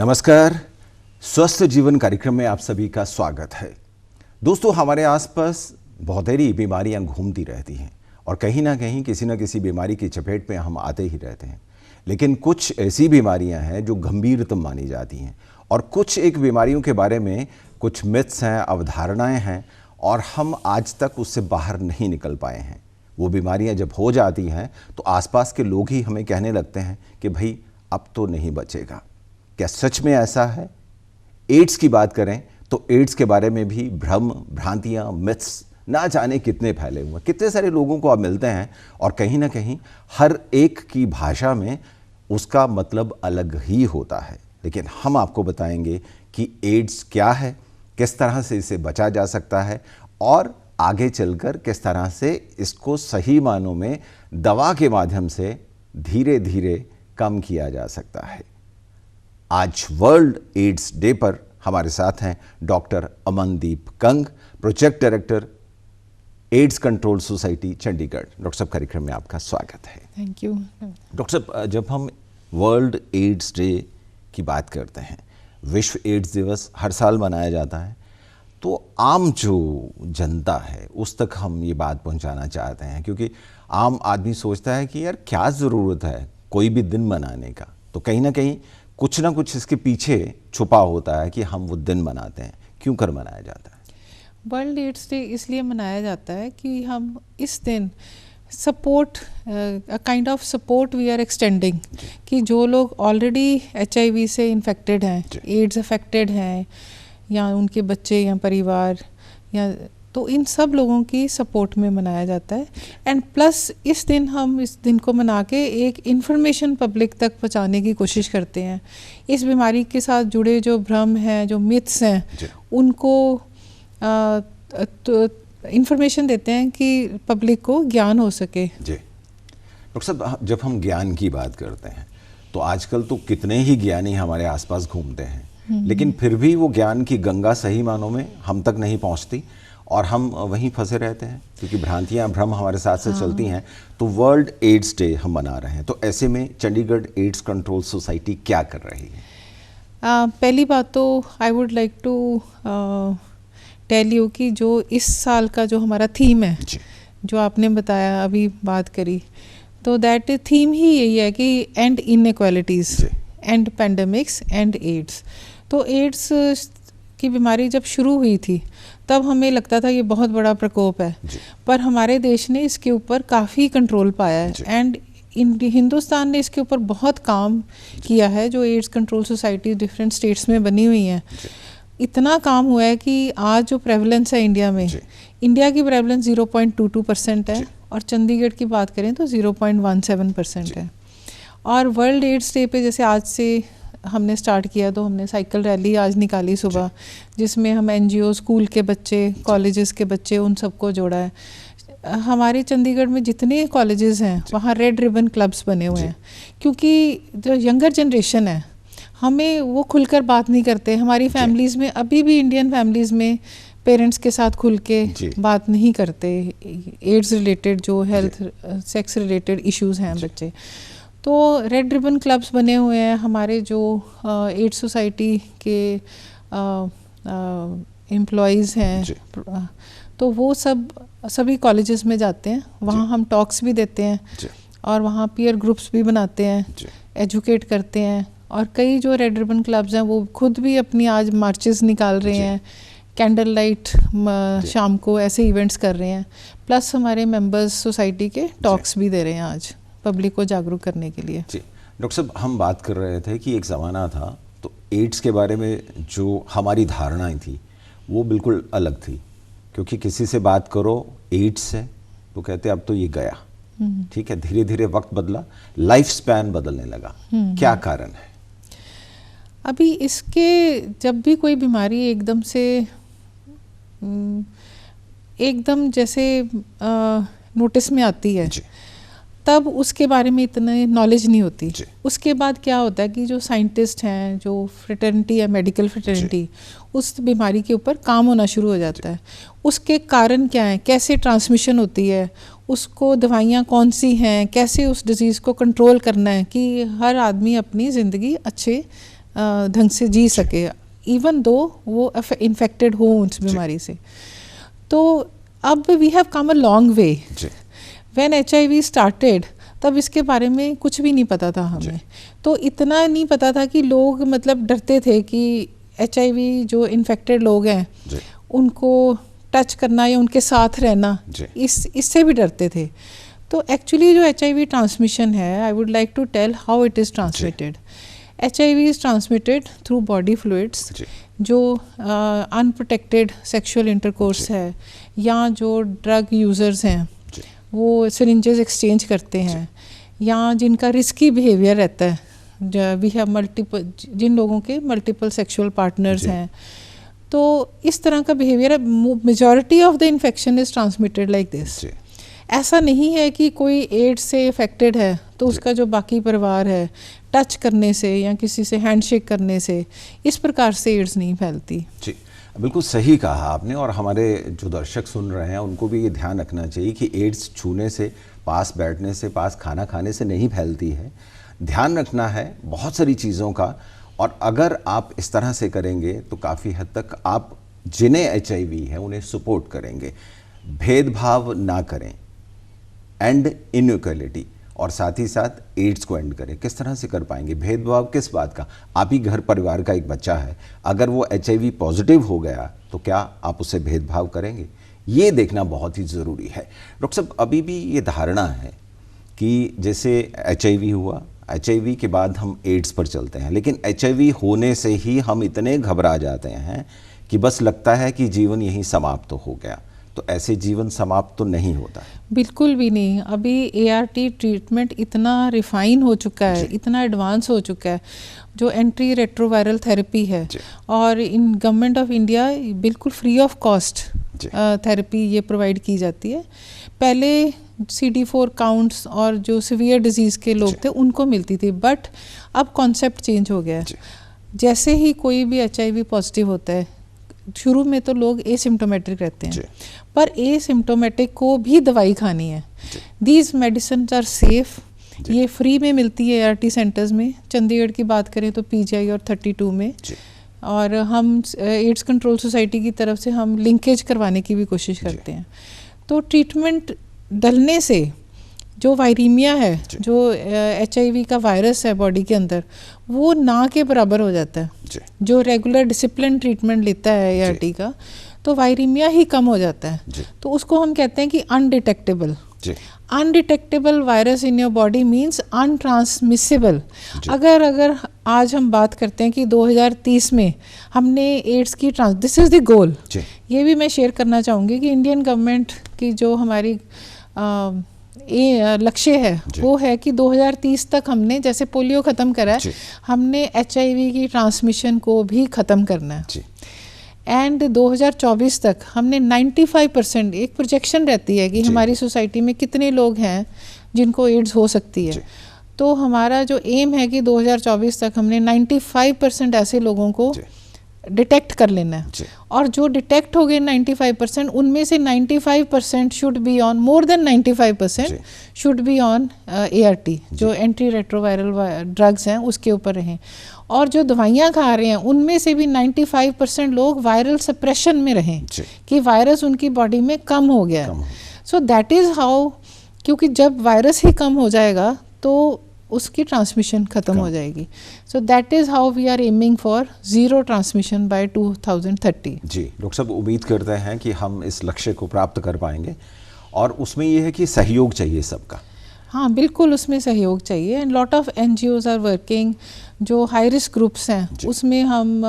नमस्कार, स्वस्थ जीवन कार्यक्रम में आप सभी का स्वागत है। दोस्तों, हमारे आसपास बहुतेरी बीमारियां घूमती रहती हैं और कहीं ना कहीं किसी न किसी बीमारी की चपेट में हम आते ही रहते हैं। लेकिन कुछ ऐसी बीमारियां हैं जो गंभीरतम मानी जाती हैं और कुछ एक बीमारियों के बारे में कुछ मिथ्स हैं, अवधारणाएं हैं और हम आज तक उससे बाहर नहीं निकल पाए हैं। वो बीमारियां जब हो जाती हैं तो आसपास के लोग ही हमें कहने लगते हैं कि भाई अब तो नहीं बचेगा। क्या सच में ऐसा है? एड्स की बात करें तो एड्स के बारे में भी भ्रम, भ्रांतियां, मिथ्स ना जाने कितने फैले हुए हैं। कितने सारे लोगों को आप मिलते हैं और कहीं ना कहीं हर एक की भाषा में उसका मतलब अलग ही होता है। लेकिन हम आपको बताएंगे कि एड्स क्या है, किस तरह से इसे बचा जा सकता है और आगे चलकर किस तरह से इसको सही मानों में दवा के माध्यम से धीरे धीरे कम किया जा सकता है। आज वर्ल्ड एड्स डे पर हमारे साथ हैं doctor Amandeep Kang, project director, ads control society Chandigarh. Doctor साहब, कार्यक्रम में आपका स्वागत है। Thank you. डॉक्टर साहब, जब हम वर्ल्ड एड्स डे की बात करते हैं, विश्व एड्स दिवस हर साल मनाया जाता है, तो आम जो जनता है उस तक हम ये बात पहुंचाना चाहते हैं, क्योंकि आम आदमी सोचता है कि यार क्या ज़रूरत है कोई भी दिन मनाने का। तो कहीं ना कहीं कुछ ना कुछ इसके पीछे छुपा होता है कि हम वो दिन मनाते हैं। क्यों कर मनाया जाता है? वर्ल्ड एड्स डे इसलिए मनाया जाता है कि हम इस दिन support, kind of support we are extending, कि जो लोग ऑलरेडी HIV से इन्फेक्टेड हैं, एड्स अफेक्टेड हैं, या उनके बच्चे या परिवार, या तो इन सब लोगों की सपोर्ट में मनाया जाता है। एंड प्लस इस दिन हम इस दिन को मना के एक इन्फॉर्मेशन पब्लिक तक पहुंचाने की कोशिश करते हैं। इस बीमारी के साथ जुड़े जो भ्रम हैं, जो मिथ्स हैं, उनको इन्फॉर्मेशन देते हैं कि पब्लिक को ज्ञान हो सके। जी डॉक्टर साहब, जब हम ज्ञान की बात करते हैं तो आजकल तो कितने ही ज्ञानी हमारे आसपास घूमते हैं, लेकिन फिर भी वो ज्ञान की गंगा सही मानों में हम तक नहीं पहुंचती और हम वहीं फंसे रहते हैं, क्योंकि भ्रांतियां, भ्रम हमारे साथ से चलती हैं। तो वर्ल्ड एड्स डे हम मना रहे हैं, तो ऐसे में चंडीगढ़ एड्स कंट्रोल सोसाइटी क्या कर रही है? पहली बात तो I would like to tell you कि जो इस साल का जो हमारा थीम है, जो आपने बताया, अभी बात करी, तो दैट थीम ही यही है कि and inequalities, and pandemics, and AIDS. तो एड्स की बीमारी जब शुरू हुई थी तब हमें लगता था ये बहुत बड़ा प्रकोप है, पर हमारे देश ने इसके ऊपर काफ़ी कंट्रोल पाया है। एंड हिंदुस्तान ने इसके ऊपर बहुत काम किया है। जो ads control society different states में बनी हुई हैं, इतना काम हुआ है कि आज जो प्रेवलेंस है इंडिया में, इंडिया की प्रेवलेंस 0.22% है और चंडीगढ़ की बात करें तो 0.17% है। और वर्ल्ड एड्स डे पे जैसे आज से हमने स्टार्ट किया, तो हमने साइकिल रैली आज निकाली सुबह, जिसमें हम NGO, स्कूल के बच्चे, कॉलेजेस के बच्चे, उन सबको जोड़ा है। हमारे चंडीगढ़ में जितने कॉलेजेस हैं वहाँ रेड रिबन क्लब्स बने हुए हैं, क्योंकि जो यंगर जनरेशन है हमें वो खुलकर बात नहीं करते। हमारी फैमिलीज़ में अभी भी, इंडियन फैमिलीज़ में पेरेंट्स के साथ खुल के बात नहीं करते। एड्स रिलेटेड जो हेल्थ, सेक्स रिलेटेड इश्यूज़ हैं बच्चे, तो रेड रिबन क्लब्स बने हुए हैं। हमारे जो एड्स सोसाइटी के एम्प्लॉयज़ हैं, तो वो सभी कॉलेजेस में जाते हैं, वहाँ हम टॉक्स भी देते हैं और वहाँ पीयर ग्रुप्स भी बनाते हैं, एजुकेट करते हैं। और कई जो रेड रिबन क्लब्स हैं वो खुद भी अपनी आज मार्चेस निकाल रहे हैं, कैंडल लाइट शाम को ऐसे इवेंट्स कर रहे हैं। प्लस हमारे मेंबर्स सोसाइटी के टॉक्स भी दे रहे हैं आज पब्लिक को जागरूक करने के लिए। जी डॉक्टर साहब, हम बात कर रहे थे कि एक ज़माना था तो एड्स के बारे में जो हमारी धारणाएं थी वो बिल्कुल अलग थी, क्योंकि किसी से बात करो एड्स है तो कहते अब तो ये गया। ठीक है, धीरे धीरे वक्त बदला, लाइफ स्पैन बदलने लगा। क्या कारण है? अभी इसके, जब भी कोई बीमारी एकदम से एकदम जैसे नोटिस में आती है, तब उसके बारे में इतने नॉलेज नहीं होती। उसके बाद क्या होता है कि जो साइंटिस्ट हैं, जो फ्रेटर्निटी है, मेडिकल फ्रेटर्निटी, उस बीमारी के ऊपर काम होना शुरू हो जाता है। उसके कारण क्या हैं, कैसे ट्रांसमिशन होती है, उसको दवाइयाँ कौन सी हैं, कैसे उस डिज़ीज़ को कंट्रोल करना है कि हर आदमी अपनी ज़िंदगी अच्छे ढंग से जी सके, इवन दो वो इन्फेक्टेड हो उस बीमारी से। तो अब we have come a long way. When HIV started तब इसके बारे में कुछ भी नहीं पता था हमें, तो इतना नहीं पता था कि लोग मतलब डरते थे कि HIV जो इन्फेक्टेड लोग हैं उनको टच करना या उनके साथ रहना, इससे भी डरते थे। तो एक्चुअली जो HIV ट्रांसमिशन है, I would like to tell how it is transmitted. HIV is transmitted through body fluids, जो अनप्रोटेक्टेड सेक्सुअल इंटरकोर्स है या जो ड्रग यूज़र्स हैं वो सिरिंजेस एक्सचेंज करते हैं, या जिनका रिस्की बिहेवियर रहता है, वी हैव मल्टीपल, जिन लोगों के मल्टीपल सेक्सुअल पार्टनर्स हैं, तो इस तरह का behaviour, majority of the infection is transmitted like this. ऐसा नहीं है कि कोई एड्स से इफेक्टेड है तो उसका जो बाकी परिवार है टच करने से या किसी से हैंडशेक करने से, इस प्रकार से एड्स नहीं फैलती। जी, बिल्कुल सही कहा आपने, और हमारे जो दर्शक सुन रहे हैं उनको भी ये ध्यान रखना चाहिए कि एड्स छूने से, पास बैठने से, पास खाना खाने से नहीं फैलती है। ध्यान रखना है बहुत सारी चीज़ों का, और अगर आप इस तरह से करेंगे तो काफ़ी हद तक आप जिन्हें HIV है उन्हें सपोर्ट करेंगे। भेदभाव ना करें, एंड इनइक्वालिटी, और साथ ही साथ एड्स को एंड करें। किस तरह से कर पाएंगे? भेदभाव किस बात का? आप ही घर परिवार का एक बच्चा है, अगर वो HIV पॉजिटिव हो गया तो क्या आप उससे भेदभाव करेंगे? ये देखना बहुत ही ज़रूरी है। डॉक्टर साहब, अभी भी ये धारणा है कि जैसे HIV हुआ, HIV के बाद हम एड्स पर चलते हैं, लेकिन HIV होने से ही हम इतने घबरा जाते हैं कि बस लगता है कि जीवन यहीं समाप्त हो गया। तो ऐसे जीवन समाप्त तो नहीं होता है। बिल्कुल भी नहीं। अभी ART ट्रीटमेंट इतना रिफाइन हो चुका है, इतना एडवांस हो चुका है, जो एंटी रेट्रोवायरल थेरेपी है, और इन गवर्नमेंट ऑफ इंडिया बिल्कुल फ्री ऑफ कॉस्ट थेरेपी ये प्रोवाइड की जाती है। पहले CD4 काउंट्स और जो सीवियर डिजीज़ के लोग थे उनको मिलती थी, बट अब कॉन्सेप्ट चेंज हो गया है। जैसे ही कोई भी HIV पॉजिटिव होता है, शुरू में तो लोग एसिम्टोमेटिक रहते हैं, पर एसिम्टोमेटिक को भी दवाई खानी है। दीज मेडिसिन आर सेफ, ये फ्री में मिलती है ART सेंटर्स में। चंडीगढ़ की बात करें तो PGI और 32 में, और हम एड्स कंट्रोल सोसाइटी की तरफ से हम लिंकेज करवाने की भी कोशिश करते हैं। तो ट्रीटमेंट डलने से जो वायरीमिया है, जो HIV का वायरस है बॉडी के अंदर, वो ना के बराबर हो जाता है। जो रेगुलर डिसिप्लिन ट्रीटमेंट लेता है ART का, तो वायरीमिया ही कम हो जाता है। तो उसको हम कहते हैं कि undetectable. Undetectable virus in your body means untransmissible. अगर आज हम बात करते हैं कि 2030 में हमने एड्स की दिस इज़ द गोल। ये भी मैं शेयर करना चाहूँगी कि इंडियन गवर्नमेंट की जो हमारी लक्ष्य है वो है कि 2030 तक हमने, जैसे पोलियो ख़त्म करा है, हमने HIV की ट्रांसमिशन को भी ख़त्म करना है। एंड 2024 तक हमने 95%, एक प्रोजेक्शन रहती है कि हमारी सोसाइटी में कितने लोग हैं जिनको एड्स हो सकती है, तो हमारा जो एम है कि 2024 तक हमने 95% ऐसे लोगों को डिटेक्ट कर लेना है। और जो डिटेक्ट हो गए 95%, उनमें से 95% should be on, more than 95% should be on ART, जो एंटी रेट्रोवायरल ड्रग्स हैं उसके ऊपर रहें। और जो दवाइयाँ खा रहे हैं उनमें से भी 95% लोग वायरल सप्रेशन में रहें, कि वायरस उनकी बॉडी में कम हो गया है। सो दैट इज़ हाउ, क्योंकि जब वायरस ही कम हो जाएगा तो उसकी ट्रांसमिशन ख़त्म हो जाएगी। So that is how we are aiming for zero transmission by 2030। जी डॉक्टर साहब, उम्मीद करते हैं कि हम इस लक्ष्य को प्राप्त कर पाएंगे, और उसमें ये है कि सहयोग चाहिए सबका। हाँ बिल्कुल, उसमें सहयोग चाहिए। And lot of NGOs are working. जो हाई रिस्क ग्रुप्स हैं उसमें हम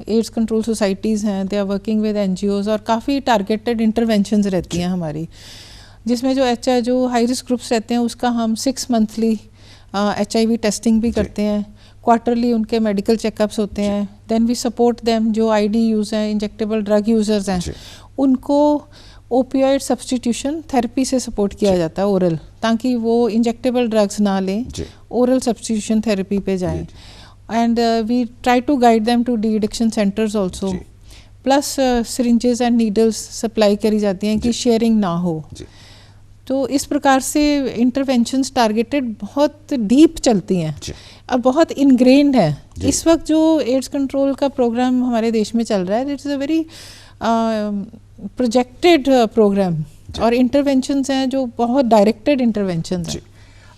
एड्स कंट्रोल सोसाइटीज़ हैं, they are working with NGOs, और काफ़ी टारगेटेड इंटरवेंशंस रहती हैं हमारी, जिसमें जो हाई रिस्क ग्रुप्स रहते हैं उसका हम 6 मंथली HIV टेस्टिंग भी करते हैं, क्वार्टरली उनके मेडिकल चेकअप्स होते हैं। देन वी सपोर्ट देम, जो ID यूज़ हैं, इंजेक्टेबल ड्रग यूज़र्स हैं, उनको ओपियोइड सब्सटीट्यूशन थेरेपी से सपोर्ट किया जाता है, ओरल, ताकि वो इंजेक्टेबल ड्रग्स ना लें, ओरल सब्सटीट्यूशन थेरेपी पे जाएं। And we try to guide them to de addiction centres also, plus syringes and needles supply करी जाती हैं कि शेयरिंग ना हो। तो इस प्रकार से इंटरवेंशंस टारगेटेड बहुत डीप चलती हैं और बहुत इनग्रेन्ड है। इस वक्त जो एड्स कंट्रोल का प्रोग्राम हमारे देश में चल रहा है, it's a very projected programme, और इंटरवेंशंस हैं जो बहुत डायरेक्टेड इंटरवेंशंस हैं।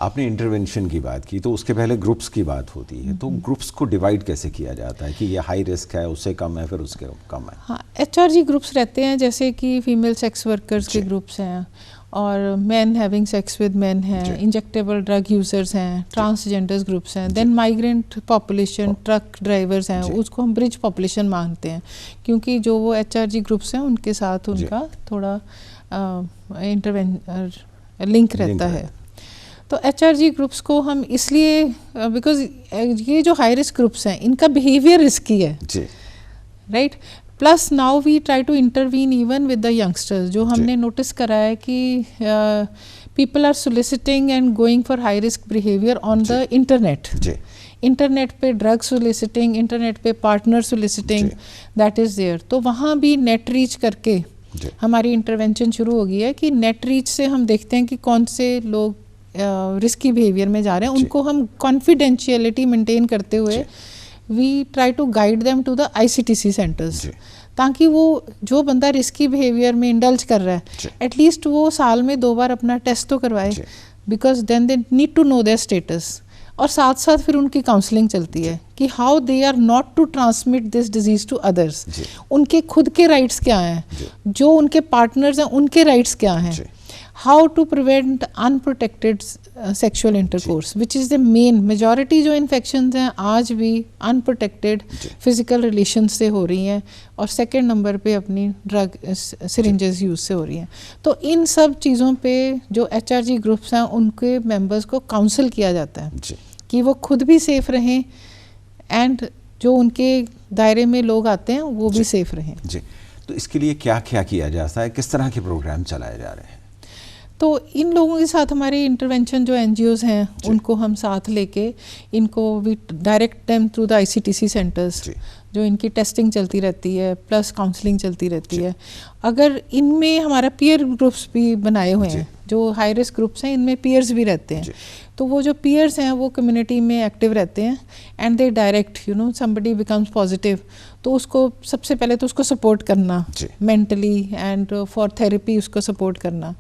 आपने इंटरवेंशन की बात की, तो उसके पहले ग्रुप्स की बात होती है, तो ग्रुप्स को डिवाइड कैसे किया जाता है कि ये हाई रिस्क है, उससे कम है, फिर उसके कम है? हाँ, HRG ग्रुप्स रहते हैं, जैसे कि फीमेल सेक्स वर्कर्स के ग्रुप्स हैं, और man having sex with man हैं, इंजेक्टेबल ड्रग यूजर्स हैं, ट्रांसजेंडर्स ग्रुप्स हैं, then migrant population, truck drivers हैं, उसको हम ब्रिज पॉपुलेशन मानते हैं, क्योंकि जो वो HRG ग्रुप्स हैं उनके साथ उनका थोड़ा लिंक रहता है। तो HRG ग्रुप्स को हम इसलिए, बिकॉज ये जो हाई रिस्क ग्रुप्स हैं इनका बिहेवियर रिस्की है, right. Plus now we try to intervene even with the youngsters. जो हमने नोटिस करा है कि people are soliciting and going for high risk behaviour on the internet. Internet पे ड्रग सोलिसिटिंग, इंटरनेट पे partner soliciting, that is there. तो वहाँ भी नेट रीच करके हमारी इंटरवेंशन शुरू हो गई है कि नेट रीच से हम देखते हैं कि कौन से लोग रिस्की बिहेवियर में जा रहे हैं, उनको हम कॉन्फिडेंशियलिटी मेंटेन करते हुए we try to guide them to the ICTC centres, ताकि वो जो बंदा रिस्की बिहेवियर में इंडल्ज कर रहा है एटलीस्ट वो साल में 2 बार अपना टेस्ट तो करवाए, because then they need to know their status. और साथ साथ फिर उनकी काउंसलिंग चलती है कि how they are not to transmit this disease to others. उनके खुद के राइट्स क्या हैं, जो उनके पार्टनर्स हैं उनके राइट्स क्या हैं, how to prevent unprotected sexual intercourse, which is the main majority जो इन्फेक्शंस हैं आज भी अनप्रोटेक्टेड फिजिकल रिलेशन से हो रही हैं, और सेकेंड नंबर पे अपनी ड्रग सिरिंजेस यूज़ से हो रही हैं। तो इन सब चीज़ों पे जो HRG ग्रुप्स हैं उनके मेंबर्स को काउंसल किया जाता है कि वो खुद भी सेफ रहें एंड जो उनके दायरे में लोग आते हैं वो भी सेफ रहें। जी, तो इसके लिए क्या क्या किया जाता है, किस तरह के प्रोग्राम चलाए जा रहे हैं? तो इन लोगों के साथ हमारे इंटरवेंशन जो NGOs हैं उनको हम साथ लेके इनको we direct them through the ICTC centres, जो इनकी टेस्टिंग चलती रहती है प्लस काउंसलिंग चलती रहती है। अगर इनमें हमारा पीयर ग्रुप्स भी बनाए हुए हैं, जो हाई रिस्क ग्रुप्स हैं इनमें पीयर्स भी रहते हैं, तो वो जो पीयर्स हैं वो कम्युनिटी में एक्टिव रहते हैं and they direct somebody becomes positive, तो उसको सबसे पहले तो उसको सपोर्ट करना मेंटली एंड फॉर थेरेपी उसको सपोर्ट करना,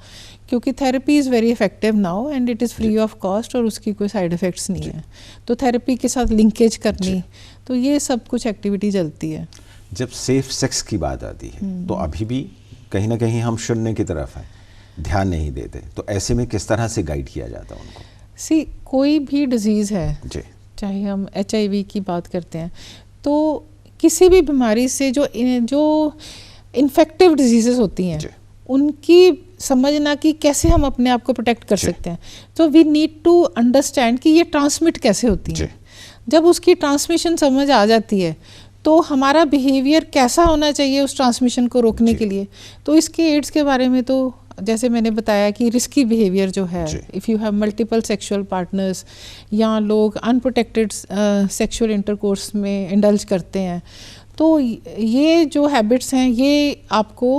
क्योंकि therapy is very effective now and it is free of cost और उसकी कोई साइड इफ़ेक्ट्स नहीं है। तो थेरेपी के साथ लिंकेज करनी, तो ये सब कुछ एक्टिविटी चलती है। जब सेफ सेक्स की बात आती है तो अभी भी कहीं ना कहीं हम शून्य की तरफ हैं, ध्यान नहीं देते, तो ऐसे में किस तरह से गाइड किया जाता है उनको? कोई भी डिजीज़ है, चाहे हम HIV की बात करते हैं, तो किसी भी बीमारी से जो इन्फेक्टिव डिजीज़ेस होती हैं उनकी समझना कि कैसे हम अपने आप को प्रोटेक्ट कर सकते हैं। तो वी नीड टू अंडरस्टैंड कि ये ट्रांसमिट कैसे होती है। जब उसकी ट्रांसमिशन समझ आ जाती है तो हमारा बिहेवियर कैसा होना चाहिए उस ट्रांसमिशन को रोकने के लिए। तो इसके एड्स के बारे में तो जैसे मैंने बताया कि रिस्की बिहेवियर जो है, if you have multiple sexual partners या लोग अनप्रोटेक्टेड सेक्सुअल इंटरकोर्स में इंडल्ज करते हैं, तो ये जो हैबिट्स हैं ये आपको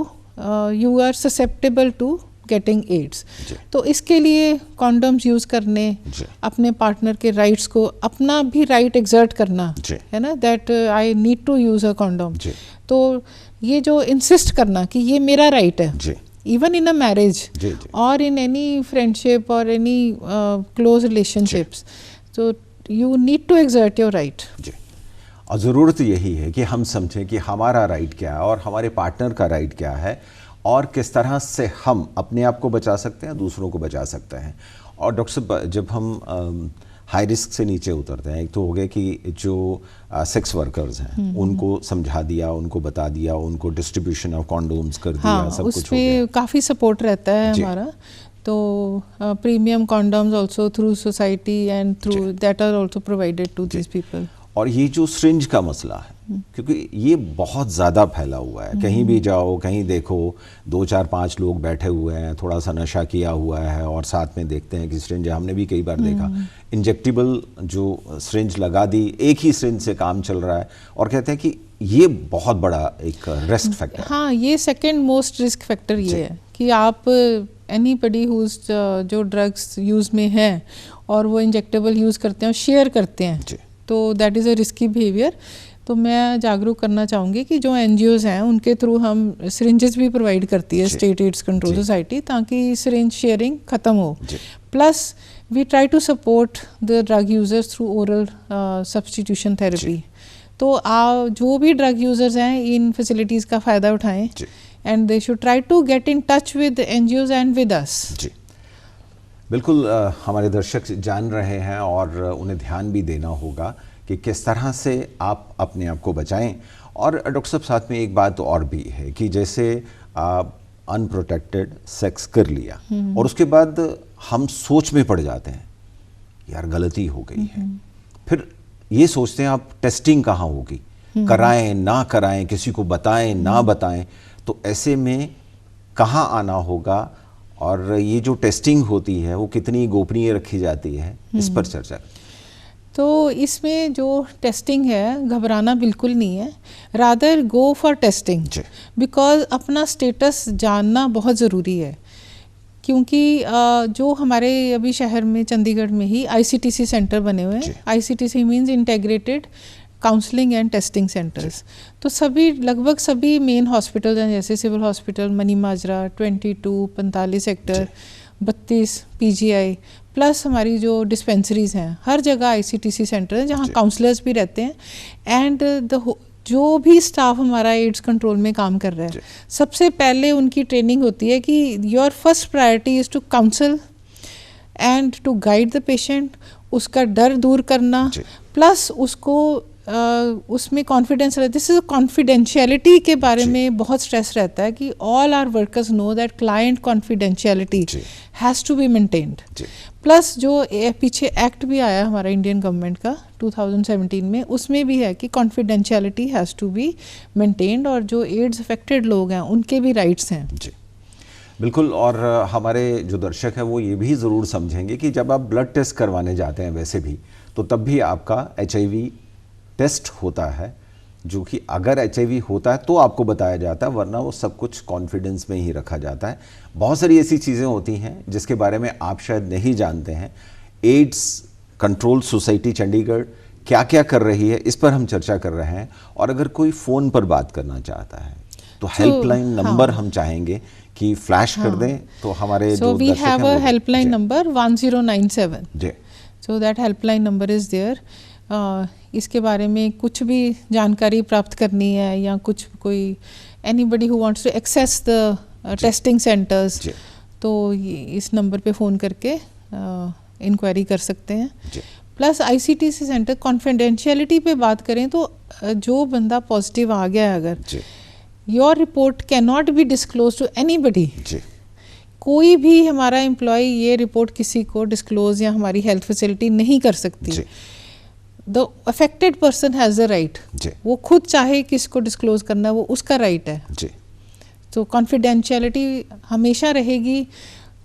you are susceptible to getting AIDS. तो इसके लिए कॉन्डम्स यूज़ करने, अपने पार्टनर के राइट्स को, अपना भी राइट एग्जर्ट करना है ना, that I need to use a condom. तो ये जो इंसिस्ट करना कि ये मेरा राइट है, इवन इन अ मैरिज और इन एनी फ्रेंडशिप और एनी क्लोज रिलेशनशिप्स, तो you need to exert your right. और ज़रूरत यही है कि हम समझें कि हमारा राइट क्या है और हमारे पार्टनर का राइट क्या है और किस तरह से हम अपने आप को बचा सकते हैं, दूसरों को बचा सकते हैं। और डॉक्टर साहब, जब हम हाई रिस्क से नीचे उतरते हैं, एक तो हो गया कि जो सेक्स वर्कर्स हैं उनको समझा दिया, उनको बता दिया, उनको डिस्ट्रीब्यूशन ऑफ कॉन्डोम्स कर दिया, सब कुछ हो गया। काफ़ी सपोर्ट रहता है हमारा। तो premium condoms also through society and through that are also provided to this people. और ये जो सिरिंज का मसला है, क्योंकि ये बहुत ज़्यादा फैला हुआ है, कहीं भी जाओ, कहीं देखो 2 4 5 लोग बैठे हुए हैं, थोड़ा सा नशा किया हुआ है और साथ में देखते हैं कि सिरिंज, हमने भी कई बार देखा इंजेक्टेबल जो सिरिंज लगा दी, एक ही सिरिंज से काम चल रहा है, और कहते हैं कि ये बहुत बड़ा एक रिस्क फैक्टर। हाँ, ये सेकेंड मोस्ट रिस्क फैक्टर ये है कि आप एनीबडी हुज जो ड्रग्स यूज़ में हैं और वो इंजेक्टेबल यूज़ करते हैं और शेयर करते हैं, तो that is a risky behaviour. तो मैं जागरूक करना चाहूँगी कि जो NGOs हैं उनके थ्रू हम सिरिंजेस भी प्रोवाइड करती है स्टेट एड्स कंट्रोल सोसाइटी, ताकि सिरिंज शेयरिंग ख़त्म हो। Plus we try to support the drug users through oral substitution therapy. तो जो भी ड्रग यूज़र्स हैं इन फैसिलिटीज़ का फ़ायदा उठाएं and they should try to get in touch with NGOs and with us. जी बिल्कुल, हमारे दर्शक जान रहे हैं और उन्हें ध्यान भी देना होगा कि किस तरह से आप अपने आप को बचाएं। और डॉक्टर साहब साथ में एक बात और भी है कि जैसे अनप्रोटेक्टेड सेक्स कर लिया और उसके बाद हम सोच में पड़ जाते हैं यार गलती हो गई है, फिर ये सोचते हैं आप टेस्टिंग कहाँ होगी, कराएं ना कराएं, किसी को बताएं ना बताएं, तो ऐसे में कहाँ आना होगा और ये जो टेस्टिंग होती है वो कितनी गोपनीय रखी जाती है, इस पर चर्चा। तो इसमें जो टेस्टिंग है घबराना बिल्कुल नहीं है, rather go for testing, because अपना स्टेटस जानना बहुत ज़रूरी है। क्योंकि जो हमारे अभी शहर में चंडीगढ़ में ही ICTC सेंटर बने हुए हैं, ICTC means integrated counselling and testing centres. तो सभी लगभग सभी मेन हॉस्पिटल हैं, जैसे सिविल हॉस्पिटल मनी माजरा 22, 45 सेक्टर 32 PGI, प्लस हमारी जो डिस्पेंसरीज हैं हर जगह ICTC सेंटर हैं जहाँ काउंसलर्स भी रहते हैं। एंड जो भी स्टाफ हमारा एड्स कंट्रोल में काम कर रहा है, सबसे पहले उनकी ट्रेनिंग होती है कि your first priority is to counsel and to guide the patient, उसका डर दूर करना, प्लस उसको उसमें कॉन्फिडेंस रहता है। दिस इज कॉन्फिडेंशियलिटी के बारे में बहुत स्ट्रेस रहता है कि all our workers know that client confidentiality has to be maintained. Plus जो पीछे एक्ट भी आया हमारा इंडियन गवर्नमेंट का 2017 में, उसमें भी है कि confidentiality has to be maintained, और जो एड्स अफेक्टेड लोग हैं उनके भी राइट्स हैं। जी बिल्कुल। और हमारे जो दर्शक हैं वो ये भी ज़रूर समझेंगे कि जब आप ब्लड टेस्ट करवाने जाते हैं वैसे भी, तो तब भी आपका HIV टेस्ट होता है, जो कि अगर HIV होता है तो आपको बताया जाता है, वरना वो सब कुछ कॉन्फिडेंस में ही रखा जाता है। बहुत सारी ऐसी चीज़ें होती हैं जिसके बारे में आप शायद नहीं जानते हैं। एड्स कंट्रोल सोसाइटी चंडीगढ़ क्या क्या कर रही है, इस पर हम चर्चा कर रहे हैं। और अगर कोई फ़ोन पर बात करना चाहता है तो हेल्पलाइन नंबर हम चाहेंगे कि फ्लैश कर दें, तो हमारे जो we have a helpline number 1097। जी, so that helpline number is there. इसके बारे में कुछ भी जानकारी प्राप्त करनी है या कुछ कोई anybody who wants to access the testing centres, तो इस नंबर पे फ़ोन करके इंक्वायरी कर सकते हैं। प्लस ICTC सेंटर कॉन्फिडेंशियलिटी पे बात करें तो जो बंदा पॉजिटिव आ गया है, अगर your report can not be disclose to anybody, कोई भी हमारा एम्प्लॉय ये रिपोर्ट किसी को डिस्क्लोज या हमारी हेल्थ फैसिलिटी नहीं कर सकती। The affected person has the right, वो खुद चाहे किसको डिस्क्लोज करना है वो उसका राइट है। तो कॉन्फिडेंशियलिटी हमेशा रहेगी।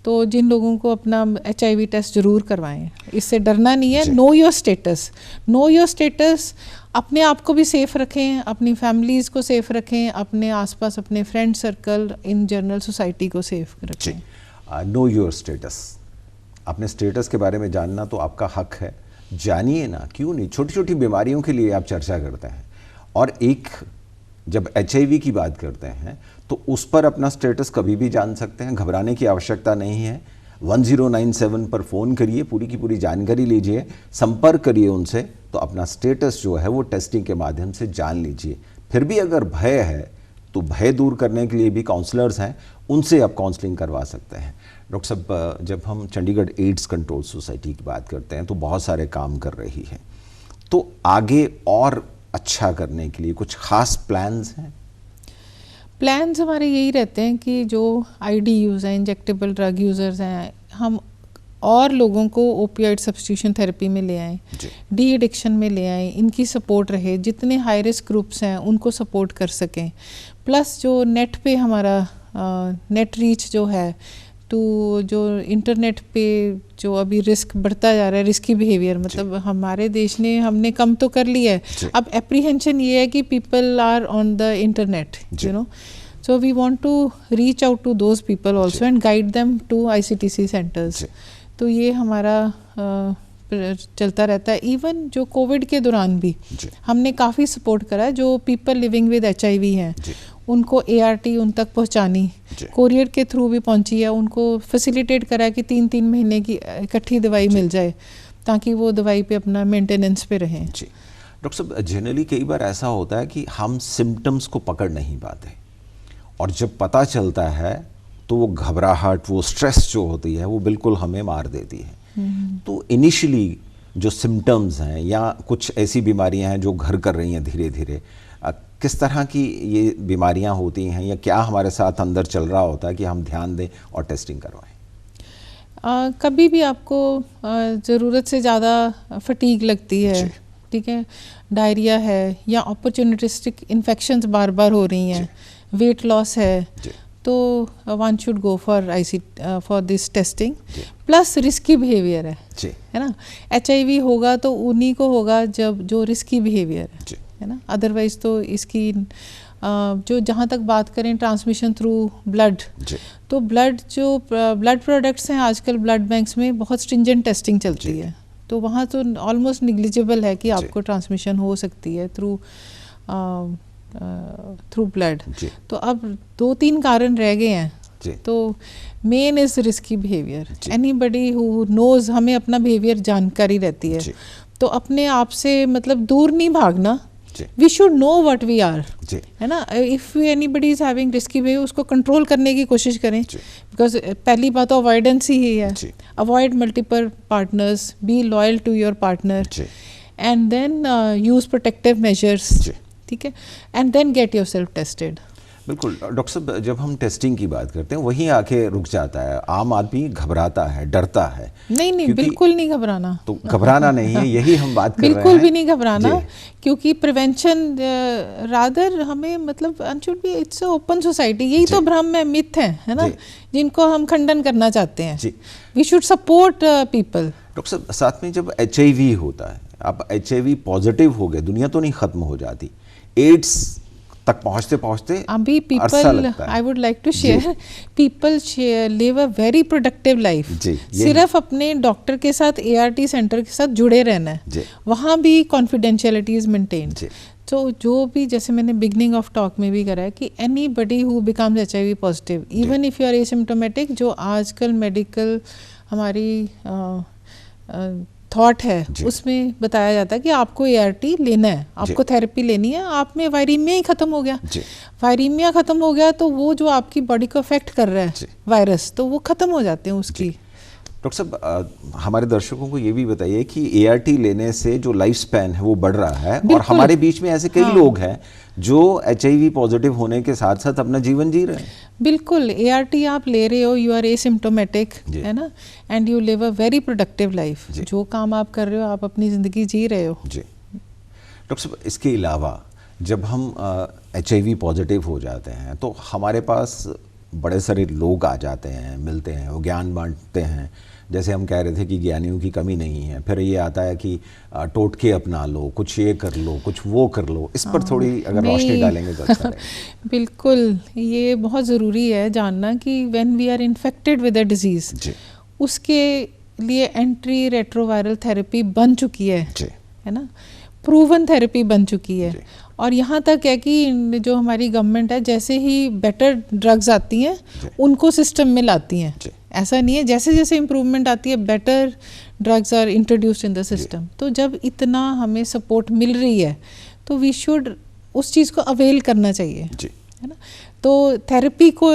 तो जिन लोगों को अपना HIV टेस्ट ज़रूर करवाएं, इससे डरना नहीं है। Know your status, know your status. अपने आप को भी सेफ़ रखें, अपनी फैमिलीज़ को सेफ़ रखें, अपने आसपास अपने friend circle in general society को सेफ़ रखें। नो योर स्टेटस, अपने स्टेटस के बारे में जानना तो आपका हक है, जानिए ना, क्यों नहीं। छोटी छोटी बीमारियों के लिए आप चर्चा करते हैं, और एक जब HIV की बात करते हैं तो उस पर अपना स्टेटस कभी भी जान सकते हैं, घबराने की आवश्यकता नहीं है। 1097 पर फ़ोन करिए, पूरी की पूरी जानकारी लीजिए, संपर्क करिए उनसे, तो अपना स्टेटस जो है वो टेस्टिंग के माध्यम से जान लीजिए। फिर भी अगर भय है तो भय दूर करने के लिए भी काउंसलर्स हैं, उनसे आप काउंसलिंग करवा सकते हैं। डॉक्टर साहब, जब हम चंडीगढ़ एड्स कंट्रोल सोसाइटी की बात करते हैं तो बहुत सारे काम कर रही है, तो आगे और अच्छा करने के लिए कुछ खास प्लान्स हैं? प्लान्स हमारे यही रहते हैं कि जो ID यूज़ हैं, इंजेक्टेबल ड्रग यूज़र्स हैं, हम और लोगों को ओपियोइड सब्स्टिट्यूशन थेरेपी में ले आएँ, डी एडिक्शन में ले आएँ, इनकी सपोर्ट रहे, जितने हाई रिस्क ग्रुप्स हैं उनको सपोर्ट कर सकें। प्लस जो नेट पे हमारा नेट रीच जो है, तो जो इंटरनेट पे जो अभी रिस्क बढ़ता जा रहा है, रिस्की बिहेवियर, मतलब हमारे देश ने हमने कम तो कर लिया है, अब एप्रीहेंशन ये है कि people are on the internet, you know. So we want to reach out to those people also and guide them to ICTC centers. तो ये हमारा चलता रहता है. इवन जो कोविड के दौरान भी हमने काफ़ी सपोर्ट करा है. जो पीपल लिविंग विद HIV हैं उनको ART उन तक पहुंचानी, कोरियर के थ्रू भी पहुंची है, उनको फैसिलिटेट करा है कि 3-3 महीने की इकट्ठी दवाई मिल जाए ताकि वो दवाई पे अपना मेंटेनेंस पे रहें. जी डॉक्टर साहब, जनरली कई बार ऐसा होता है कि हम सिम्टम्स को पकड़ नहीं पाते और जब पता चलता है तो वो घबराहट, वो स्ट्रेस जो होती है वो बिल्कुल हमें मार देती है. तो इनिशियली जो सिम्टम्स हैं या कुछ ऐसी बीमारियां हैं जो घर कर रही हैं धीरे धीरे, किस तरह की ये बीमारियां होती हैं या क्या हमारे साथ अंदर चल रहा होता है कि हम ध्यान दें और टेस्टिंग करवाएं? कभी भी आपको ज़रूरत से ज़्यादा फटीग लगती है, ठीक है, डायरिया है या अपॉर्चुनिटिस्टिक इन्फेक्शंस बार बार हो रही हैं, वेट लॉस है, तो one should go for this testing. Plus risky behaviour है ना. HIV होगा तो उन्हीं को होगा जब जो रिस्की बिहेवियर है ना. अदरवाइज तो इसकी जो जहाँ तक बात करें ट्रांसमिशन थ्रू ब्लड, तो ब्लड प्रोडक्ट्स हैं आजकल ब्लड बैंक्स में बहुत स्ट्रिंजेंट टेस्टिंग चलती है, तो वहाँ तो ऑलमोस्ट निग्लिजिबल है कि आपको ट्रांसमिशन हो सकती है थ्रू ब्लड. तो अब 2-3 कारण रह गए हैं. तो main is risky behaviour. Anybody who knows, हमें अपना बिहेवियर जानकारी रहती है, तो अपने आप से मतलब दूर नहीं भागना. We should know what we are, है ना. If anybody is having risky behaviour, उसको कंट्रोल करने की कोशिश करें, बिकॉज पहली बात तो अवॉइडेंस ही है. Avoid multiple partners, be loyal to your partner, and then use protective measures, ठीक है, and then get yourself tested. बिल्कुल डॉक्टर साहब, जब हम टेस्टिंग की बात करते हैं वहीं आके रुक जाता है. आम आदमी घबराता है, डरता है. नहीं, बिल्कुल नहीं घबराना. तो घबराना नहीं है, यही हम बात कर रहे हैं. बिल्कुल भी नहीं घबराना, क्योंकि प्रिवेंशन रादर हमें मतलब should be, it's open society. यही तो भ्रम है, मिथ है ना, जिनको हम खंडन करना चाहते हैं. We should support people. Doctor साहब, साथ में जब HIV होता है, आप HIV पॉजिटिव हो गए, दुनिया तो नहीं खत्म हो जाती. एड्स तक पहुंचते पहुंचते अभी people, I would like to share, people live a very productive life. सिर्फ अपने डॉक्टर के साथ, ART सेंटर के साथ जुड़े रहना है, वहाँ भी कॉन्फिडेंशियलिटी इज मेंटेन्ड. तो जो भी, जैसे मैंने बिगनिंग ऑफ टॉक में भी करा है कि anybody who becomes HIV positive, even if you are asymptomatic, जो आजकल मेडिकल हमारी थॉट है उसमें बताया जाता है कि आपको ART लेना है, आपको थेरेपी लेनी है. आप में वायरीमिया ही खत्म हो गया. वायरीमिया खत्म हो गया तो वो जो आपकी बॉडी को अफेक्ट कर रहा है वायरस, तो वो खत्म हो जाते हैं उसकी. डॉक्टर साहब, हमारे दर्शकों को ये भी बताइए कि ART लेने से जो लाइफ स्पैन है वो बढ़ रहा है, और हमारे बीच में ऐसे कई लोग हैं जो HIV पॉजिटिव होने के साथ साथ अपना जीवन जी रहे हैं. बिल्कुल, ART आप ले रहे हो, यू आर एसिम्प्टोमेटिक, है ना, and you live a very productive life. जो काम आप कर रहे हो, आप अपनी ज़िंदगी जी रहे हो. जी डॉक्टर साहब, इसके अलावा जब हम HIV पॉजिटिव हो जाते हैं तो हमारे पास बड़े सारे लोग आ जाते हैं, मिलते हैं, वो ज्ञान बांटते हैं. जैसे हम कह रहे थे कि ज्ञानियों की कमी नहीं है, फिर ये आता है कि टोटके अपना लो, कुछ ये कर लो, कुछ वो कर लो. इस पर थोड़ी अगर रोशनी डालेंगे तो अच्छा रहेगा. बिल्कुल, ये बहुत ज़रूरी है जानना कि when we are infected with a disease, उसके लिए एंटी रेट्रोवायरल थेरेपी बन चुकी है ना, प्रूवन थेरेपी बन चुकी है. और यहाँ तक है कि जो हमारी गवर्नमेंट है, जैसे ही बेटर ड्रग्स आती हैं उनको सिस्टम में लाती हैं. ऐसा नहीं है, जैसे जैसे इम्प्रूवमेंट आती है better drugs are introduced in the system. तो जब इतना हमें सपोर्ट मिल रही है तो वी शुड उस चीज़ को अवेल करना चाहिए, है ना. तो थेरेपी को,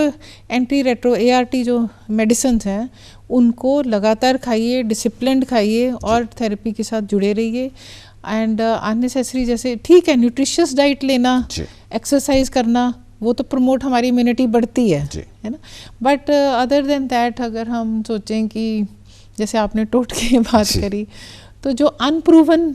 एंटी रेट्रो ART जो मेडिसिन हैं उनको लगातार खाइए, डिसिप्लिन्ड खाइए और थेरेपी के साथ जुड़े रहिए. एंड अननेसेसरी, जैसे ठीक है न्यूट्रिशियस डाइट लेना, एक्सरसाइज करना, वो तो प्रमोट हमारी इम्यूनिटी बढ़ती है ना. बट अदर देन दैट, अगर हम सोचें कि जैसे आपने टोटके की बात करी, तो जो अनप्रूवन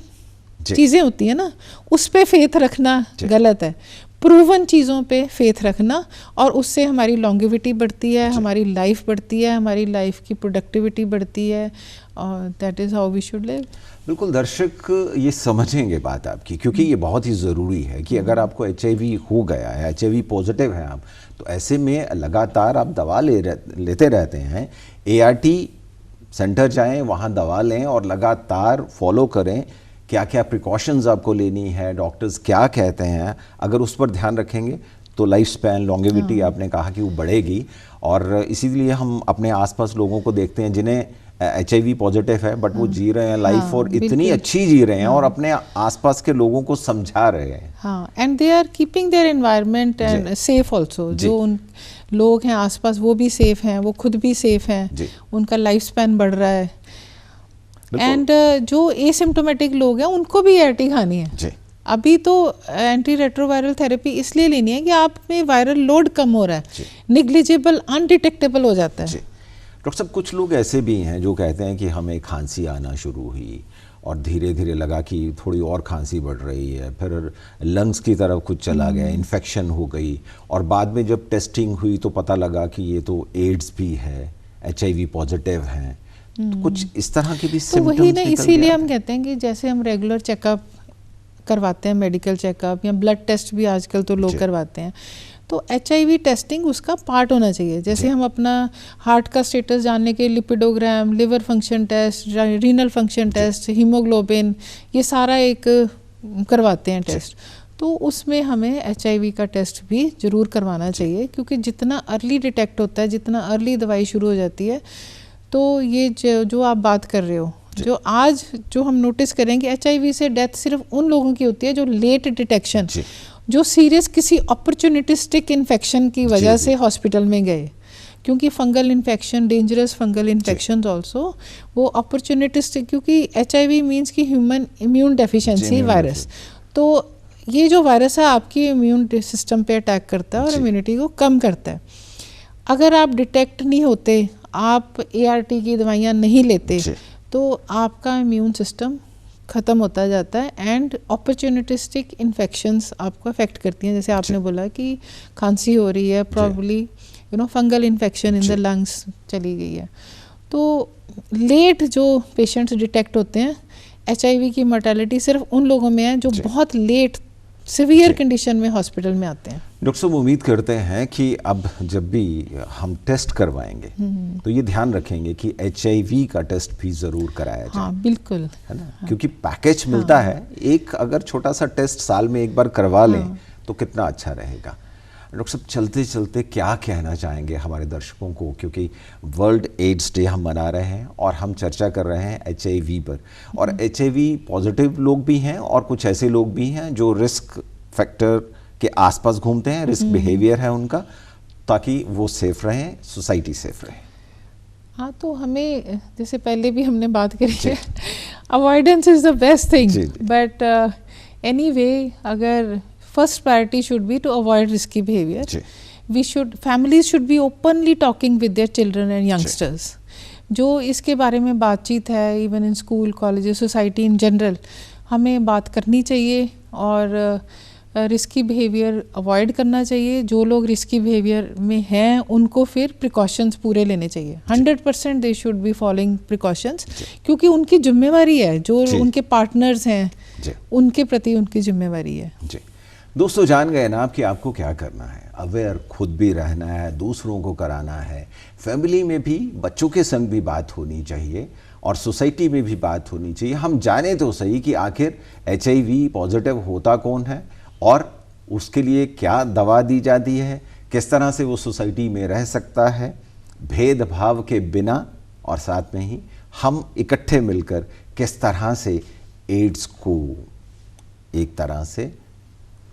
चीज़ें होती हैं ना, उस पे फेथ रखना गलत है. प्रूवन चीज़ों पे फेथ रखना, और उससे हमारी लॉन्गेविटी बढ़ती है, हमारी लाइफ बढ़ती है, हमारी लाइफ की प्रोडक्टिविटी बढ़ती है, और that is how we should live. बिल्कुल, दर्शक ये समझेंगे बात आपकी, क्योंकि ये बहुत ही ज़रूरी है कि अगर आपको HIV हो गया है, HIV पॉजिटिव है आप, तो ऐसे में लगातार आप दवा लेते रहते हैं। ART सेंटर जाएं, वहाँ दवा लें और लगातार फॉलो करें क्या क्या प्रिकॉशंस आपको लेनी है, डॉक्टर्स क्या कहते हैं, अगर उस पर ध्यान रखेंगे तो लाइफ स्पैन, लॉन्गेविटी आपने कहा कि वो बढ़ेगी। और इसीलिए हम अपने आसपास लोगों को देखते हैं जिन्हें HIV पॉजिटिव है बट वो जी रहे हैं लाइफ और इतनी अच्छी जी रहे हैं और अपने आसपास के लोगों को समझा रहे हैं। हाँ, and they are keeping their environment and safe also. जो उन लोग हैं आसपास वो भी सेफ हैं, वो खुद भी सेफ हैं, उनका लाइफ स्पैन बढ़ रहा है। एंड जो एसिम्प्टोमेटिक लोग हैं उनको भी ART खानी है। अभी तो एंटी रेट्रोवायरल थेरेपी इसलिए लेनी है कि आप में वायरल लोड कम हो रहा है, निग्लिजिबल, अनडिटेक्टेबल हो जाता है। डॉक्टर साहब, कुछ लोग ऐसे भी हैं जो कहते हैं कि हमें खांसी आना शुरू हुई और धीरे धीरे लगा कि थोड़ी और खांसी बढ़ रही है, फिर लंग्स की तरफ कुछ चला गया, इन्फेक्शन हो गई, और बाद में जब टेस्टिंग हुई तो पता लगा कि ये तो एड्स भी है, HIV पॉजिटिव हैं। तो कुछ इस तरह के भी सिम्पटम्स तो वही ना, इसीलिए हम कहते हैं कि जैसे हम रेगुलर चेकअप करवाते हैं, मेडिकल चेकअप या ब्लड टेस्ट भी आजकल तो लोग करवाते हैं, तो HIV टेस्टिंग उसका पार्ट होना चाहिए। जैसे हम अपना हार्ट का स्टेटस जानने के lipidogram, liver function test, renal function test, haemoglobin, ये सारा एक करवाते हैं टेस्ट, तो उसमें हमें HIV का टेस्ट भी ज़रूर करवाना चाहिए, क्योंकि जितना अर्ली डिटेक्ट होता है, जितना अर्ली दवाई शुरू हो जाती है, तो ये जो आप बात कर रहे हो, जो आज जो हम नोटिस करें कि HIV से डेथ सिर्फ उन लोगों की होती है जो लेट डिटेक्शन, जो सीरियस किसी अपॉर्चुनिटिस्टिक इन्फेक्शन की वजह से हॉस्पिटल में गए, क्योंकि fungal infection, dangerous fungal infection also वो अपॉर्चुनिटिस्टिक, क्योंकि HIV मीन्स की ह्यूमन इम्यून डेफिशिएंसी वायरस, तो ये जो वायरस है आपकी इम्यून सिस्टम पे अटैक करता है और इम्यूनिटी को कम करता है। अगर आप डिटेक्ट नहीं होते, आप ART की दवाइयाँ नहीं लेते, तो आपका इम्यून सिस्टम ख़त्म होता जाता है एंड अपॉर्चुनिटिस्टिक इन्फेक्शंस आपको अफेक्ट करती हैं। जैसे आपने बोला कि खांसी हो रही है, probably fungal infection in the lungs चली गई है। तो लेट जो पेशेंट्स डिटेक्ट होते हैं, HIV की मोर्टेलिटी सिर्फ उन लोगों में है जो बहुत लेट सिवियर कंडीशन में हॉस्पिटल में आते हैं। डॉक्टर साहब, उम्मीद करते हैं कि अब जब भी हम टेस्ट करवाएंगे तो ये ध्यान रखेंगे कि HIV का टेस्ट भी ज़रूर कराया जाए। हाँ, बिल्कुल, है ना, क्योंकि पैकेज मिलता है, एक अगर छोटा सा टेस्ट साल में एक बार करवा लें तो कितना अच्छा रहेगा। डॉक्टर साहब, चलते चलते क्या कहना चाहेंगे हमारे दर्शकों को, क्योंकि वर्ल्ड एड्स डे हम मना रहे हैं और हम चर्चा कर रहे हैं HIV पर, और HIV पॉजिटिव लोग भी हैं और कुछ ऐसे लोग भी हैं जो रिस्क फैक्टर के आसपास घूमते हैं, रिस्क बिहेवियर है उनका, ताकि वो सेफ रहें, सोसाइटी सेफ रहे। हाँ, तो हमें जैसे पहले भी हमने बात करी है, avoidance is the best thing, but anyway अगर first priority should be to avoid risky behavior. Families should be openly talking with their children and youngsters. जो इसके बारे में बातचीत है, even in school, colleges, society in general, हमें बात करनी चाहिए और रिस्की बिहेवियर अवॉइड करना चाहिए। जो लोग रिस्की बिहेवियर में हैं उनको फिर प्रिकॉशंस पूरे लेने चाहिए। 100% they should be following precautions, क्योंकि उनकी जिम्मेवारी है, जो उनके पार्टनर्स हैं उनके प्रति उनकी जिम्मेवारी है। दोस्तों, जान गए ना आप कि आपको क्या करना है। अवेयर खुद भी रहना है, दूसरों को कराना है, फैमिली में भी बच्चों के संग भी बात होनी चाहिए और सोसाइटी में भी बात होनी चाहिए। हम जाने तो सही कि आखिर HIV पॉजिटिव होता कौन है और उसके लिए क्या दवा दी जाती है, किस तरह से वो सोसाइटी में रह सकता है भेदभाव के बिना, और साथ में ही हम इकट्ठे मिलकर किस तरह से एड्स को एक तरह से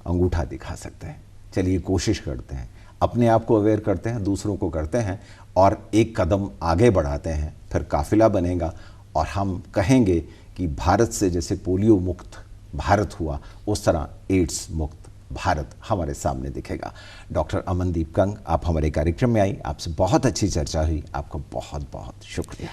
अंगूठा दिखा सकते हैं। चलिए कोशिश करते हैं, अपने आप को अवेयर करते हैं, दूसरों को करते हैं और एक कदम आगे बढ़ाते हैं, फिर काफिला बनेगा और हम कहेंगे कि भारत से जैसे पोलियो मुक्त भारत हुआ, उस तरह एड्स मुक्त भारत हमारे सामने दिखेगा। डॉक्टर अमनदीप कंग, आप हमारे कार्यक्रम में आई, आपसे बहुत अच्छी चर्चा हुई, आपका बहुत बहुत शुक्रिया।